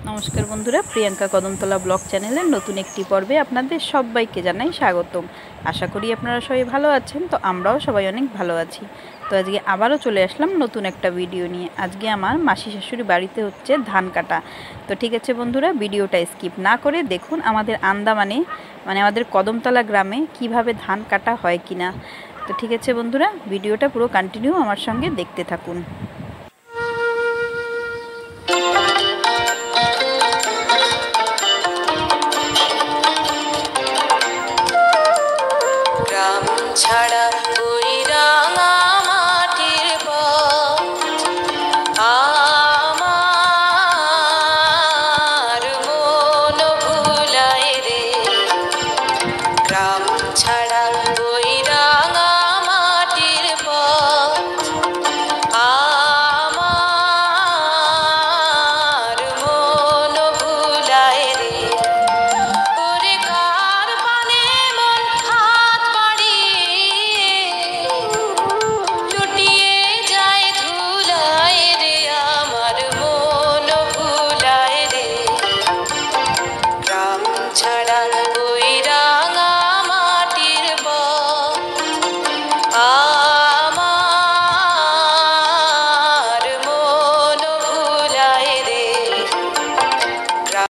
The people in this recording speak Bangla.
নমস্কার বন্ধুরা, প্রিয়াঙ্কা কদমতলা ব্লগ চ্যানেলের নতুন একটি পর্বে আপনাদের সবাইকে জানাই স্বাগতম। আশা করি আপনারা সবাই ভালো আছেন। তো আমরাও সবাই অনেক ভালো আছি। তো আজকে আবারও চলে আসলাম নতুন একটা ভিডিও নিয়ে। আজকে আমার মাসি শাশুড়ি বাড়িতে হচ্ছে ধান কাটা। তো ঠিক আছে বন্ধুরা, ভিডিওটা স্কিপ না করে দেখুন আমাদের আন্দামানে আমাদের কদমতলা গ্রামে কিভাবে ধান কাটা হয় কিনা। তো ঠিক আছে বন্ধুরা, ভিডিওটা পুরো কন্টিনিউ আমার সঙ্গে দেখতে থাকুন।